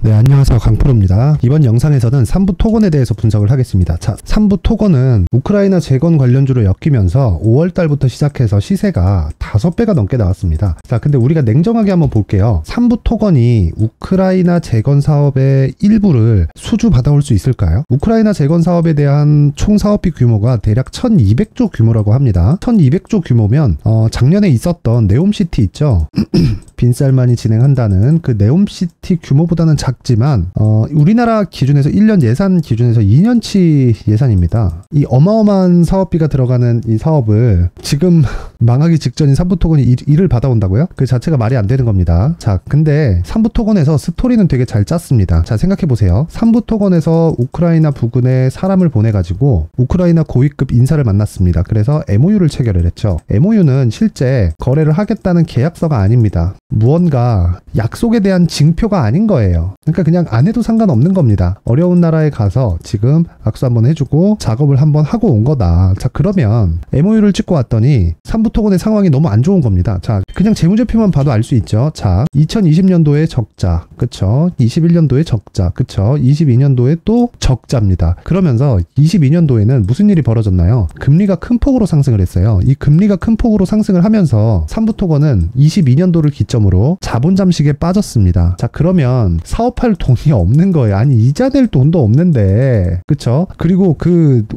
네, 안녕하세요. 강프로입니다. 이번 영상에서는 삼부 토건에 대해서 분석을 하겠습니다. 자, 삼부 토건은 우크라이나 재건 관련주로 엮이면서 5월달부터 시작해서 시세가 5배가 넘게 나왔습니다. 자, 근데 우리가 냉정하게 한번 볼게요. 삼부 토건이 우크라이나 재건 사업의 일부를 수주 받아올 수 있을까요? 우크라이나 재건 사업에 대한 총 사업비 규모가 대략 1200조 규모라고 합니다. 1200조 규모면 작년에 있었던 네옴시티 있죠? 빈살만이 진행한다는 그 네옴시티 규모보다는 작지만 우리나라 기준에서 1년 예산 기준에서 2년치 예산입니다. 이 어마어마한 사업비가 들어가는 이 사업을 지금 망하기 직전인 삼부토건이 일을 받아온다고요? 그 자체가 말이 안 되는 겁니다. 자, 근데 삼부토건에서 스토리는 되게 잘 짰습니다. 자, 생각해보세요. 삼부토건에서 우크라이나 부근에 사람을 보내가지고 우크라이나 고위급 인사를 만났습니다. 그래서 MOU를 체결을 했죠. MOU는 실제 거래를 하겠다는 계약서가 아닙니다. 무언가 약속에 대한 징표가 아닌 거예요. 그러니까 그냥 안 해도 상관없는 겁니다. 어려운 나라에 가서 지금 악수 한번 해주고 작업을 한번 하고 온 거다. 자, 그러면 MOU를 찍고 왔더니 삼부토건의 상황이 너무 안 좋은 겁니다. 자, 그냥 재무제표만 봐도 알 수 있죠. 자, 2020년도에 적자, 그쵸? 21년도에 적자, 그쵸? 22년도에 또 적자입니다. 그러면서 22년도에는 무슨 일이 벌어졌나요? 금리가 큰 폭으로 상승을 했어요. 이 금리가 큰 폭으로 상승을 하면서 삼부토건은 22년도를 기점으로 자본 잠식에 빠졌습니다. 자, 그러면 사업할 돈이 없는 거예요. 아니, 이자 낼 돈도 없는데, 그쵸? 그리고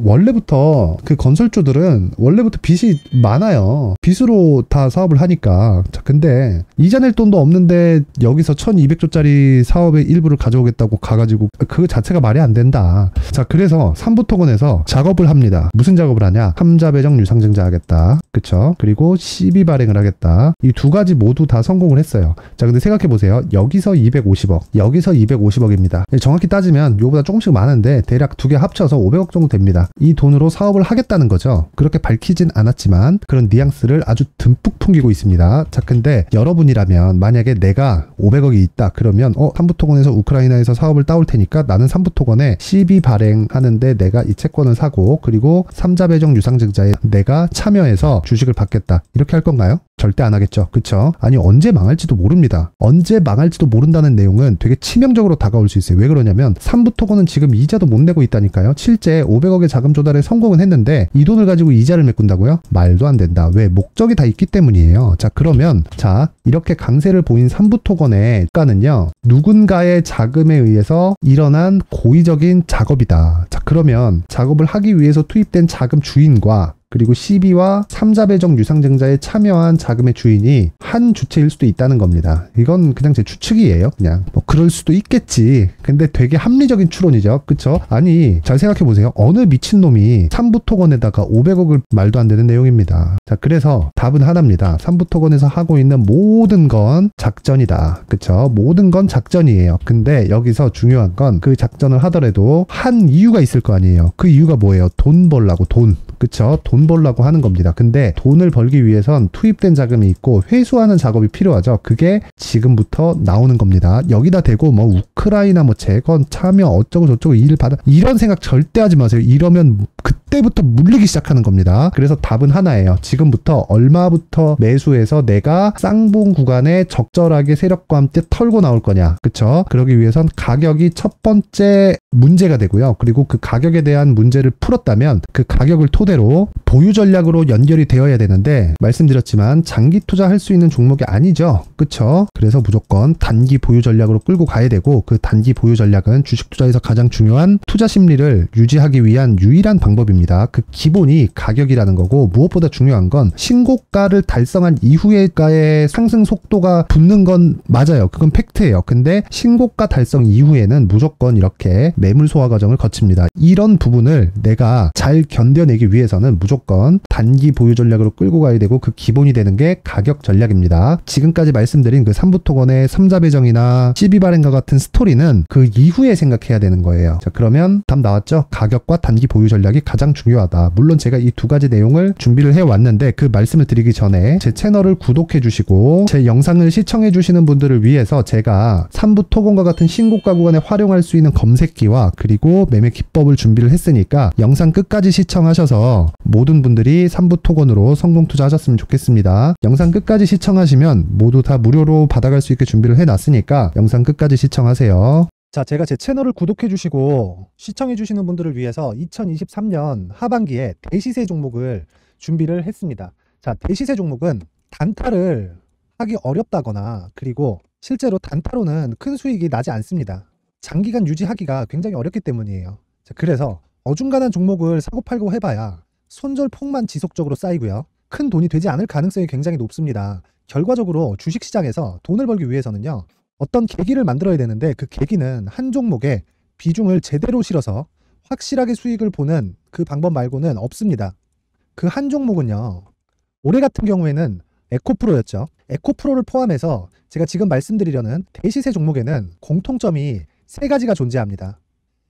원래부터 그 건설주들은 원래부터 빚이 많아요. 빚으로 다 사업을 하니까. 자, 근데 이자 낼 돈도 없는데 여기서 1200조짜리 사업의 일부를 가져오겠다고 가가지고 그 자체가 말이 안 된다. 자, 그래서 삼부토건에서 작업을 합니다. 무슨 작업을 하냐? 삼자 배정 유상증자 하겠다. 그쵸? 그리고 시비 발행을 하겠다. 이 두 가지 모두 다 성공을 했어요. 자, 근데 생각해보세요. 여기서 250억, 여기서 250억입니다. 정확히 따지면 요보다 조금씩 많은데 대략 두 개 합쳐서 500억 정도 됩니다. 이 돈으로 사업을 하겠다는 거죠. 그렇게 밝히진 않았지만 그런 뉘앙스를 아주 듬뿍 풍기고 있습니다. 자, 근데 여러분이라면 만약에 내가 500억이 있다 그러면 삼부토건에서 우크라이나에서 사업을 따올 테니까 나는 삼부토건에 시비 발행하는데 내가 이 채권을 사고 그리고 삼자 배정 유상증자에 내가 참여해서 주식을 받겠다. 이렇게 할 건가요? 절대 안 하겠죠. 그쵸? 아니, 언제 망할지도 모릅니다. 언제 망할지도 모른다는 내용은 되게 치명적으로 다가올 수 있어요. 왜 그러냐면 삼부토건은 지금 이자도 못 내고 있다니까요. 실제 500억의 자금 조달에 성공은 했는데 이 돈을 가지고 이자를 메꾼다고요? 말도 안 된다. 왜? 목적이 다 있기 때문이에요. 자, 그러면 이렇게 강세를 보인 삼부토건의 주가는요, 누군가의 자금에 의해서 일어난 고의적인 작업이다. 자, 그러면 작업을 하기 위해서 투입된 자금 주인과 그리고 시비와 삼자 배정 유상증자에 참여한 자금의 주인이 한 주체일 수도 있다는 겁니다. 이건 그냥 제 추측이에요. 그냥 그럴 수도 있겠지. 근데 되게 합리적인 추론이죠. 그쵸? 아니, 잘 생각해보세요. 어느 미친놈이 삼부토건에다가 500억을 말도 안 되는 내용입니다. 자, 그래서 답은 하나입니다. 삼부토건에서 하고 있는 모든 건 작전이다. 그쵸? 모든 건 작전이에요. 근데 여기서 중요한 건 그 작전을 하더라도 한 이유가 있을 거 아니에요. 그 이유가 뭐예요? 돈 벌라고. 돈. 그쵸? 돈 벌라고 하는 겁니다. 근데 돈을 벌기 위해선 투입된 자금이 있고 회수하는 작업이 필요하죠. 그게 지금부터 나오는 겁니다. 여기다 대고 우크라이나 재건 참여 어쩌고 저쩌고 일 받아 이런 생각 절대 하지 마세요. 이러면 그때부터 물리기 시작하는 겁니다. 그래서 답은 하나예요. 지금부터 얼마부터 매수해서 내가 쌍봉 구간에 적절하게 세력과 함께 털고 나올 거냐. 그쵸? 그러기 위해선 가격이 첫 번째 문제가 되고요. 그리고 그 가격에 대한 문제를 풀었다면 그 가격을 토대로 보유 전략으로 연결이 되어야 되는데 말씀드렸지만 장기 투자할 수 있는 종목이 아니죠. 그쵸? 그래서 무조건 단기 보유 전략으로 끌고 가야 되고 그 단기 보유 전략은 주식 투자에서 가장 중요한 투자 심리를 유지하기 위한 유일한 방법입니다. 그 기본이 가격이라는 거고 무엇보다 중요한 건 신고가를 달성한 이후의 가의 상승 속도가 붙는 건 맞아요. 그건 팩트예요. 근데 신고가 달성 이후에는 무조건 이렇게 매물 소화 과정을 거칩니다. 이런 부분을 내가 잘 견뎌내기 위해서는 무조건 단기 보유 전략으로 끌고 가야 되고 그 기본이 되는 게 가격 전략입니다. 지금까지 말씀드린 그 삼부토건의 삼자 배정이나 시비 발행과 같은 스토리는 그 이후에 생각해야 되는 거예요. 자, 그러면 답 나왔죠? 가격과 단기 보유 전략이 가장 중요하다. 물론 제가 이 두 가지 내용을 준비를 해왔는데 그 말씀을 드리기 전에 제 채널을 구독해 주시고 제 영상을 시청해 주시는 분들을 위해서 제가 삼부토건과 같은 신고가 구간에 활용할 수 있는 검색기와 그리고 매매 기법을 준비를 했으니까 영상 끝까지 시청하셔서 모든 분들이 삼부토건으로 성공 투자하셨으면 좋겠습니다. 영상 끝까지 시청하시면 모두 다 무료로 받아갈 수 있게 준비를 해놨으니까 영상 끝까지 시청하세요. 자, 제가 제 채널을 구독해 주시고 시청해 주시는 분들을 위해서 2023년 하반기에 대시세 종목을 준비를 했습니다. 자, 대시세 종목은 단타를 하기 어렵다거나 그리고 실제로 단타로는 큰 수익이 나지 않습니다. 장기간 유지하기가 굉장히 어렵기 때문이에요. 자, 그래서 어중간한 종목을 사고 팔고 해봐야 손절폭만 지속적으로 쌓이고요. 큰 돈이 되지 않을 가능성이 굉장히 높습니다. 결과적으로 주식시장에서 돈을 벌기 위해서는요, 어떤 계기를 만들어야 되는데 그 계기는 한 종목에 비중을 제대로 실어서 확실하게 수익을 보는 그 방법 말고는 없습니다. 그 한 종목은요, 올해 같은 경우에는 에코프로였죠. 에코프로를 포함해서 제가 지금 말씀드리려는 대시세 종목에는 공통점이 3가지가 존재합니다.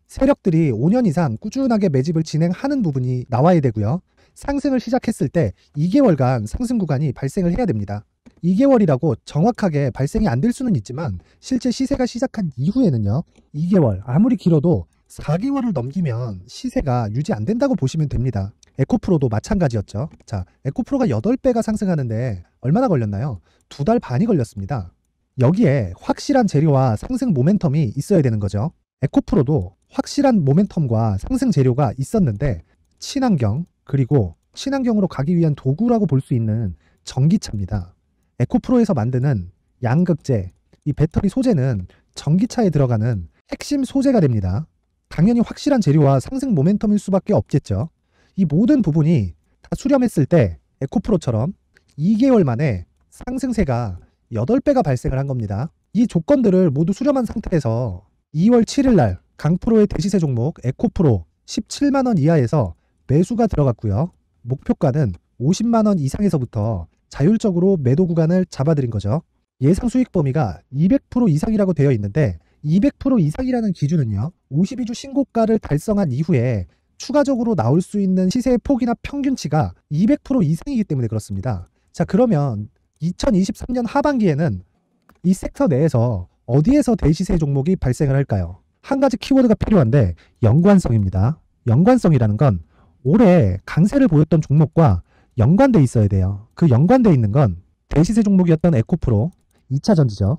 세력들이 5년 이상 꾸준하게 매집을 진행하는 부분이 나와야 되고요. 상승을 시작했을 때 2개월간 상승 구간이 발생을 해야 됩니다. 2개월이라고 정확하게 발생이 안 될 수는 있지만 실제 시세가 시작한 이후에는요, 2개월, 아무리 길어도 4개월을 넘기면 시세가 유지 안 된다고 보시면 됩니다. 에코프로도 마찬가지였죠. 자, 에코프로가 8배가 상승하는데 얼마나 걸렸나요? 2달 반이 걸렸습니다. 여기에 확실한 재료와 상승 모멘텀이 있어야 되는 거죠. 에코프로도 확실한 모멘텀과 상승 재료가 있었는데 친환경, 그리고 친환경으로 가기 위한 도구라고 볼 수 있는 전기차입니다. 에코프로에서 만드는 양극재, 이 배터리 소재는 전기차에 들어가는 핵심 소재가 됩니다. 당연히 확실한 재료와 상승 모멘텀일 수밖에 없겠죠. 이 모든 부분이 다 수렴했을 때 에코프로처럼 2개월 만에 상승세가 8배가 발생을 한 겁니다. 이 조건들을 모두 수렴한 상태에서 2월 7일 날 강프로의 대시세 종목 에코프로 17만원 이하에서 매수가 들어갔고요. 목표가는 50만원 이상에서부터 자율적으로 매도 구간을 잡아드린 거죠. 예상 수익 범위가 200% 이상이라고 되어 있는데 200% 이상이라는 기준은요, 52주 신고가를 달성한 이후에 추가적으로 나올 수 있는 시세의 폭이나 평균치가 200% 이상이기 때문에 그렇습니다. 자, 그러면 2023년 하반기에는 이 섹터 내에서 어디에서 대시세 종목이 발생을 할까요? 한 가지 키워드가 필요한데 연관성입니다. 연관성이라는 건 올해 강세를 보였던 종목과 연관돼 있어야 돼요. 그 연관돼 있는 건 대시세 종목이었던 에코프로 2차전지죠.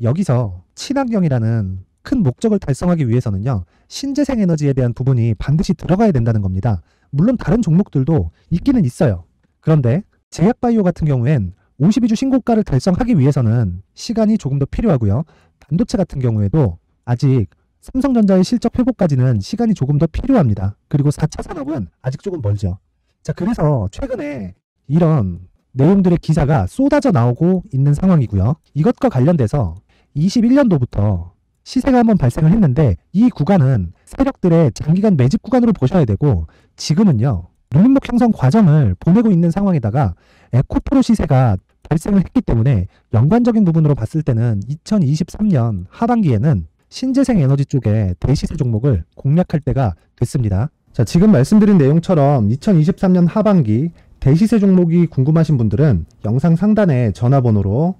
여기서 친환경이라는 큰 목적을 달성하기 위해서는요, 신재생 에너지에 대한 부분이 반드시 들어가야 된다는 겁니다. 물론 다른 종목들도 있기는 있어요. 그런데 제약바이오 같은 경우엔 52주 신고가를 달성하기 위해서는 시간이 조금 더 필요하고요. 반도체 같은 경우에도 아직 삼성전자의 실적 회복까지는 시간이 조금 더 필요합니다. 그리고 4차 산업은 아직 조금 멀죠. 자, 그래서 최근에 이런 내용들의 기사가 쏟아져 나오고 있는 상황이고요. 이것과 관련돼서 21년도부터 시세가 한번 발생을 했는데 이 구간은 세력들의 장기간 매집 구간으로 보셔야 되고 지금은요, 눌림목 형성 과정을 보내고 있는 상황에다가 에코프로 시세가 발생을 했기 때문에 연관적인 부분으로 봤을 때는 2023년 하반기에는 신재생 에너지 쪽에 대시세 종목을 공략할 때가 됐습니다. 자, 지금 말씀드린 내용처럼 2023년 하반기 대시세 종목이 궁금하신 분들은 영상 상단에 전화번호로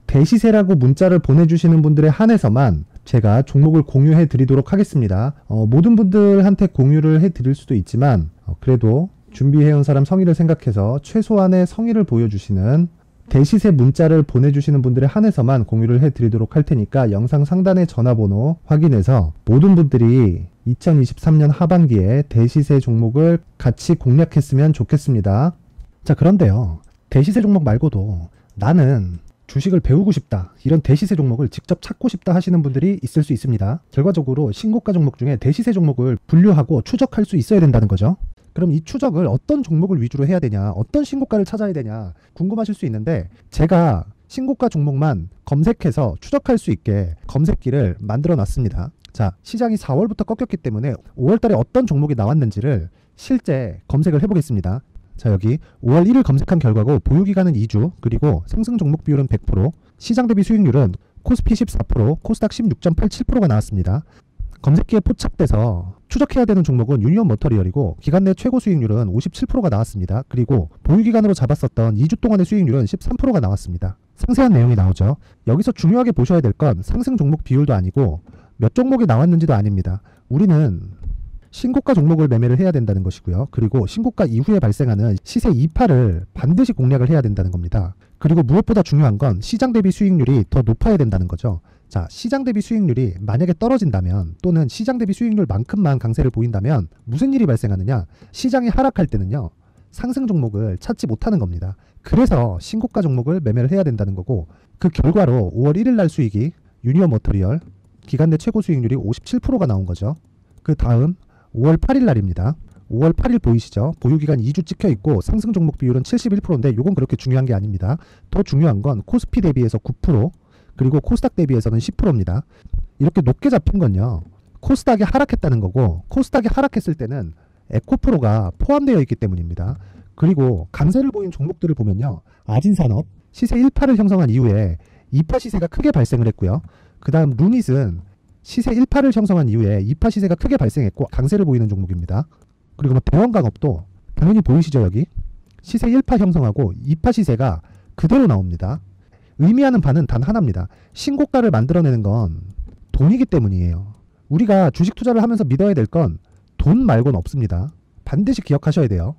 대시세라고 문자를 보내주시는 분들에 한해서만 제가 종목을 공유해 드리도록 하겠습니다. 모든 분들한테 공유를 해 드릴 수도 있지만 그래도 준비해온 사람 성의를 생각해서 최소한의 성의를 보여주시는 대시세 문자를 보내주시는 분들에 한해서만 공유를 해 드리도록 할 테니까 영상 상단의 전화번호 확인해서 모든 분들이 2023년 하반기에 대시세 종목을 같이 공략했으면 좋겠습니다. 자, 그런데요, 대시세 종목 말고도 나는 주식을 배우고 싶다, 이런 대시세 종목을 직접 찾고 싶다 하시는 분들이 있을 수 있습니다. 결과적으로 신고가 종목 중에 대시세 종목을 분류하고 추적할 수 있어야 된다는 거죠. 그럼 이 추적을 어떤 종목을 위주로 해야 되냐, 어떤 신고가를 찾아야 되냐 궁금하실 수 있는데 제가 신고가 종목만 검색해서 추적할 수 있게 검색기를 만들어 놨습니다. 자, 시장이 4월부터 꺾였기 때문에 5월달에 어떤 종목이 나왔는지를 실제 검색을 해보겠습니다. 자, 여기 5월 1일 검색한 결과고 보유기간은 2주, 그리고 상승 종목 비율은 100%, 시장 대비 수익률은 코스피 14%, 코스닥 16.87%가 나왔습니다. 검색기에 포착돼서 추적해야 되는 종목은 유니온 머터리얼이고 기간 내 최고 수익률은 57%가 나왔습니다. 그리고 보유기간으로 잡았었던 2주 동안의 수익률은 13%가 나왔습니다. 상세한 내용이 나오죠. 여기서 중요하게 보셔야 될 건 상승 종목 비율도 아니고 몇 종목이 나왔는지도 아닙니다. 우리는 신고가 종목을 매매를 해야 된다는 것이고요. 그리고 신고가 이후에 발생하는 시세 이파를 반드시 공략을 해야 된다는 겁니다. 그리고 무엇보다 중요한 건 시장 대비 수익률이 더 높아야 된다는 거죠. 자, 시장 대비 수익률이 만약에 떨어진다면 또는 시장 대비 수익률만큼만 강세를 보인다면 무슨 일이 발생하느냐? 시장이 하락할 때는요. 상승 종목을 찾지 못하는 겁니다. 그래서 신고가 종목을 매매를 해야 된다는 거고 그 결과로 5월 1일 날 수익이 유니온 머터리얼 기간 내 최고 수익률이 57%가 나온 거죠. 그 다음 5월 8일 날입니다. 5월 8일 보이시죠? 보유기간 2주 찍혀 있고 상승 종목 비율은 71%인데 이건 그렇게 중요한 게 아닙니다. 더 중요한 건 코스피 대비해서 9% 그리고 코스닥 대비해서는 10%입니다. 이렇게 높게 잡힌 건요. 코스닥이 하락했다는 거고 코스닥이 하락했을 때는 에코프로가 포함되어 있기 때문입니다. 그리고 강세를 보인 종목들을 보면요. 아진산업 시세 1파를 형성한 이후에 2파 시세가 크게 발생을 했고요. 그 다음 루닛은 시세 1파를 형성한 이후에 2파 시세가 크게 발생했고 강세를 보이는 종목입니다. 그리고 대원강업도 당연히 보이시죠 여기? 시세 1파 형성하고 2파 시세가 그대로 나옵니다. 의미하는 바는 단 하나입니다. 신고가를 만들어내는 건 돈이기 때문이에요. 우리가 주식 투자를 하면서 믿어야 될 건 돈 말고는 없습니다. 반드시 기억하셔야 돼요.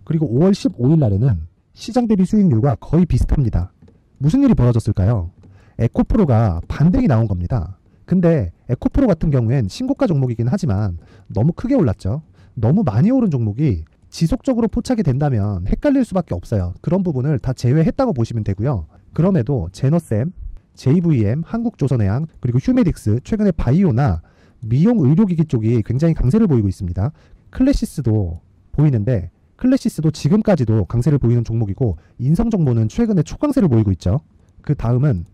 그리고 5월 15일 날에는 시장 대비 수익률과 거의 비슷합니다. 무슨 일이 벌어졌을까요? 에코프로가 반등이 나온 겁니다. 근데 에코프로 같은 경우엔 신고가 종목이긴 하지만 너무 크게 올랐죠. 너무 많이 오른 종목이 지속적으로 포착이 된다면 헷갈릴 수밖에 없어요. 그런 부분을 다 제외했다고 보시면 되고요. 그럼에도 제너셈, JVM, 한국조선해양, 그리고 휴메딕스, 최근에 바이오나 미용 의료기기 쪽이 굉장히 강세를 보이고 있습니다. 클래시스도 보이는데 클래시스도 지금까지도 강세를 보이는 종목이고 인성정보는 최근에 초강세를 보이고 있죠. 그 다음은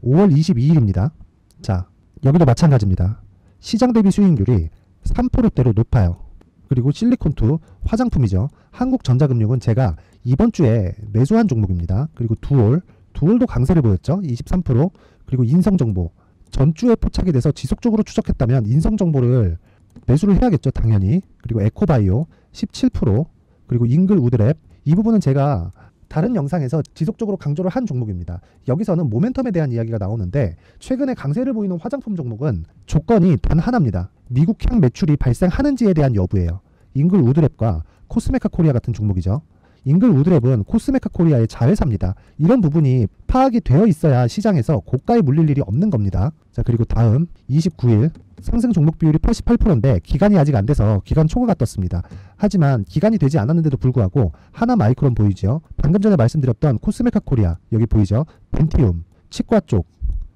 5월 22일입니다. 자, 여기도 마찬가지입니다. 시장 대비 수익률이 3%대로 높아요. 그리고 실리콘2 화장품이죠. 한국전자금융은 제가 이번 주에 매수한 종목입니다. 그리고 두올도 강세를 보였죠. 23%. 그리고 인성정보 전주에 포착이 돼서 지속적으로 추적했다면 인성정보를 매수를 해야겠죠. 당연히. 그리고 에코바이오 17%. 그리고 잉글우드랩 이 부분은 제가 다른 영상에서 지속적으로 강조를 한 종목입니다. 여기서는 모멘텀에 대한 이야기가 나오는데 최근에 강세를 보이는 화장품 종목은 조건이 단 하나입니다. 미국향 매출이 발생하는지에 대한 여부예요. 잉글우드랩과 코스메카 코리아 같은 종목이죠. 잉글우드랩은 코스메카 코리아의 자회사입니다. 이런 부분이 파악이 되어 있어야 시장에서 고가에 물릴 일이 없는 겁니다. 자, 그리고 다음 29일 상승 종목 비율이 88%인데 기간이 아직 안 돼서 기간 초과가 떴습니다. 하지만 기간이 되지 않았는데도 불구하고 하나마이크론 보이죠. 방금 전에 말씀드렸던 코스메카 코리아 여기 보이죠. 벤티움, 치과 쪽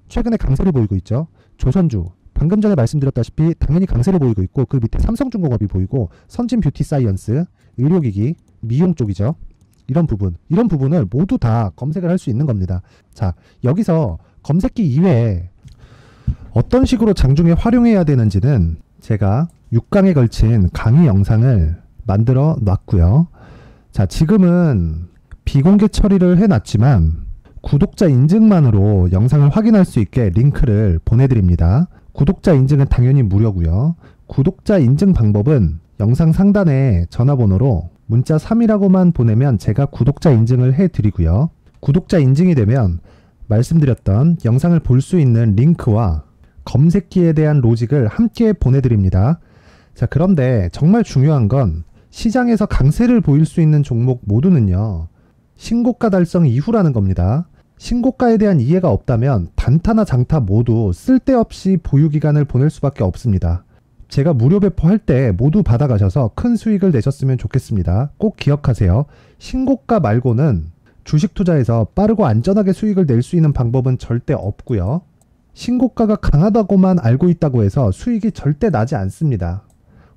최근에 강세를 보이고 있죠. 조선주 방금 전에 말씀드렸다시피 당연히 강세를 보이고 있고 그 밑에 삼성중공업이 보이고 선진뷰티사이언스, 의료기기, 미용 쪽이죠. 이런 부분을 모두 다 검색을 할 수 있는 겁니다. 자, 여기서 검색기 이외에 어떤 식으로 장중에 활용해야 되는지는 제가 6강에 걸친 강의 영상을 만들어 놨고요. 자, 지금은 비공개 처리를 해놨지만 구독자 인증만으로 영상을 확인할 수 있게 링크를 보내드립니다. 구독자 인증은 당연히 무료고요. 구독자 인증 방법은 영상 상단에 전화번호로 문자 3이라고만 보내면 제가 구독자 인증을 해드리고요. 구독자 인증이 되면 말씀드렸던 영상을 볼 수 있는 링크와 검색기에 대한 로직을 함께 보내드립니다. 자, 그런데 정말 중요한 건 시장에서 강세를 보일 수 있는 종목 모두는요. 신고가 달성 이후라는 겁니다. 신고가에 대한 이해가 없다면 단타나 장타 모두 쓸데없이 보유기간을 보낼 수밖에 없습니다. 제가 무료 배포할 때 모두 받아가셔서 큰 수익을 내셨으면 좋겠습니다. 꼭 기억하세요. 신고가 말고는 주식 투자에서 빠르고 안전하게 수익을 낼 수 있는 방법은 절대 없고요. 신고가가 강하다고만 알고 있다고 해서 수익이 절대 나지 않습니다.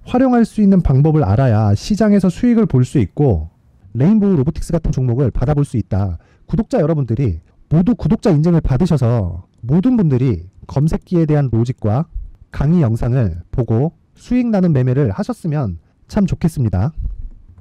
활용할 수 있는 방법을 알아야 시장에서 수익을 볼 수 있고 레인보우 로보틱스 같은 종목을 받아볼 수 있다. 구독자 여러분들이 모두 구독자 인증을 받으셔서 모든 분들이 검색기에 대한 로직과 강의 영상을 보고 수익 나는 매매를 하셨으면 참 좋겠습니다.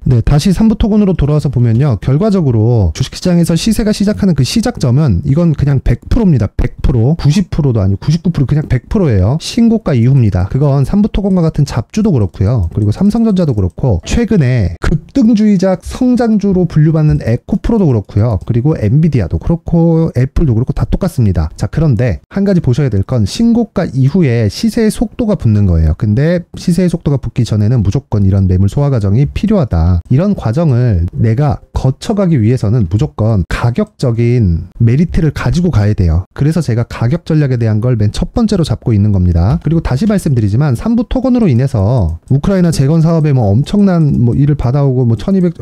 네, 다시 3부 토건으로 돌아와서 보면요. 결과적으로 주식시장에서 시세가 시작하는 그 시작점은 이건 그냥 100%입니다. 100%. 90%도 아니고 99% 그냥 100%예요. 신고가 이후입니다. 그건 3부 토건과 같은 잡주도 그렇고요. 그리고 삼성전자도 그렇고 최근에 급등주의자 성장주로 분류받는 에코프로도 그렇고요. 그리고 엔비디아도 그렇고 애플도 그렇고 다 똑같습니다. 자, 그런데 한 가지 보셔야 될 건 신고가 이후에 시세의 속도가 붙는 거예요. 근데 시세의 속도가 붙기 전에는 무조건 이런 매물 소화 과정이 필요하다. 이런 과정을 내가 거쳐가기 위해서는 무조건 가격적인 메리트를 가지고 가야 돼요. 그래서 제가 가격 전략에 대한 걸 맨 첫 번째로 잡고 있는 겁니다. 그리고 다시 말씀드리지만 3부 토건으로 인해서 우크라이나 재건 사업에 뭐 엄청난 뭐 일을 받아오고 뭐 1200,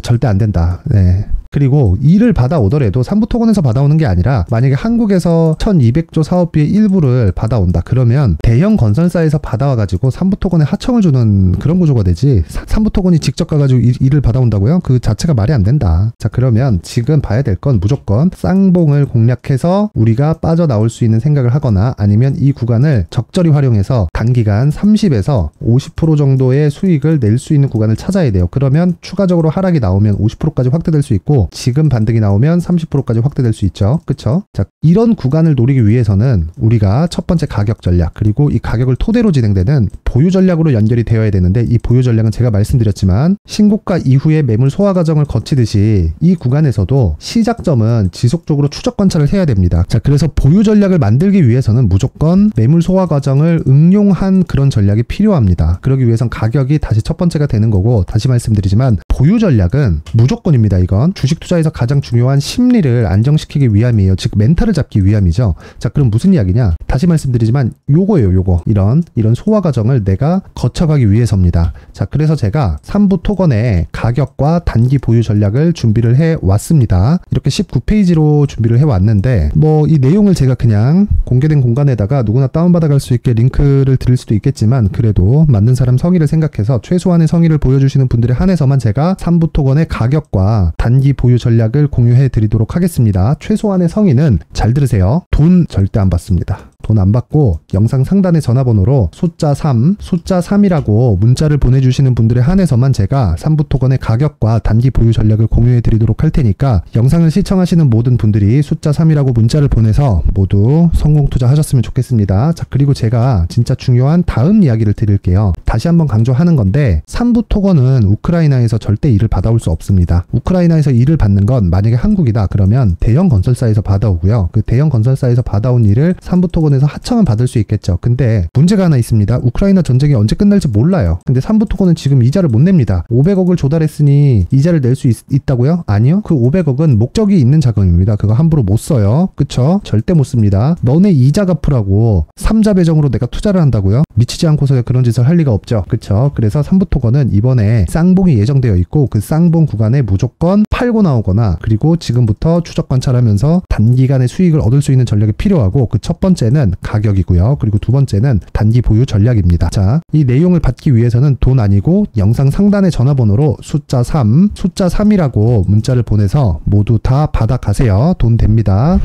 절대 안 된다. 네. 그리고 일을 받아오더라도 3부 토건에서 받아오는 게 아니라 만약에 한국에서 1200조 사업비의 일부를 받아온다. 그러면 대형 건설사에서 받아와가지고 3부 토건에 하청을 주는 그런 구조가 되지 3부 토건이 직접 가가지고 일을 받아온다고요? 그 자체가 말이 안 된다. 자, 그러면 지금 봐야 될 건 무조건 쌍봉을 공략해서 우리가 빠져나올 수 있는 생각을 하거나 아니면 이 구간을 적절히 활용해서 단기간 30에서 50% 정도의 수익을 낼 수 있는 구간을 찾아야 돼요. 그러면 추가적으로 하락이 나오면 50%까지 확대될 수 있고 지금 반등이 나오면 30%까지 확대될 수 있죠. 그쵸? 자, 이런 구간을 노리기 위해서는 우리가 첫 번째 가격 전략, 그리고 이 가격을 토대로 진행되는 보유 전략으로 연결이 되어야 되는데, 이 보유 전략은 제가 말씀드렸지만 신고가 이후에 매물 소화 과정을 거치듯이 이 구간에서도 시작점은 지속적으로 추적 관찰을 해야 됩니다. 자, 그래서 보유 전략을 만들기 위해서는 무조건 매물 소화 과정을 응용한 그런 전략이 필요합니다. 그러기 위해선 가격이 다시 첫 번째가 되는 거고, 다시 말씀드리지만 보유 전략은 무조건입니다. 이건 주식 투자에서 가장 중요한 심리를 안정시키기 위함이에요. 즉 멘탈을 잡기 위함이죠. 자, 그럼 무슨 이야기냐? 다시 말씀드리지만 요거예요. 요거. 이런 소화 과정을 내가 거쳐가기 위해서입니다. 자, 그래서 제가 3부 토건의 가격과 단기 보유 전략을 준비를 해 왔습니다. 이렇게 19페이지로 준비를 해 왔는데 뭐 이 내용을 제가 그냥 공개된 공간에다가 누구나 다운받아 갈 수 있게 링크를 드릴 수도 있겠지만, 그래도 맞는 사람 성의를 생각해서 최소한의 성의를 보여주시는 분들에 한해서만 제가 3부 토건의 가격과 단기 보유 전략을 공유해 드리도록 하겠습니다. 최소한의 성의는 잘 들으세요. 돈 절대 안 받습니다. 돈 안 받고 영상 상단의 전화번호로 숫자 3이라고 문자를 보내주시는 분들에 한해서만 제가 3부 토건의 가격과 단기 보유 전략을 공유해 드리도록 할 테니까 영상을 시청하시는 모든 분들이 숫자 3이라고 문자를 보내서 모두 성공 투자하셨으면 좋겠습니다. 자, 그리고 제가 진짜 중요한 다음 이야기를 드릴게요. 다시 한번 강조하는 건데 3부 토건은 우크라이나에서 절대 일을 받아올 수 없습니다. 우크라이나에서 일을 받는 건 만약에 한국이다 그러면 대형 건설사에서 받아오고요. 그 대형 건설사에서 받아온 일을 3부 토건에서 하청은 받을 수 있겠죠. 근데 문제가 하나 있습니다. 우크라이나 전쟁이 언제 끝날지 몰라요. 근데 3부 토건은 지금 이자를 못 냅니다. 500억을 조달했으니 이자를 낼 수 있다고요? 아니요. 그 500억은 목적이 있는 자금입니다. 그거 함부로 못 써요. 그쵸? 절대 못 씁니다. 너네 이자 갚으라고 3자 배정으로 내가 투자를 한다고요? 미치지 않고서 그런 짓을 할 리가 없죠. 그쵸? 그래서 3부 토건은 이번에 쌍봉이 예정되어 있고 그 쌍봉 구간에 무조건 팔고 나오거나, 그리고 지금부터 추적 관찰하면서 단기간의 수익을 얻을 수 있는 전략이 필요하고, 그 첫 번째는 가격이고요. 그리고 두 번째는 단기 보유 전략입니다. 자, 이 내용을 받기 위해서는 돈 아니고 영상 상단의 전화번호로 숫자 3이라고 문자를 보내서 모두 다 받아가세요. 돈 됩니다.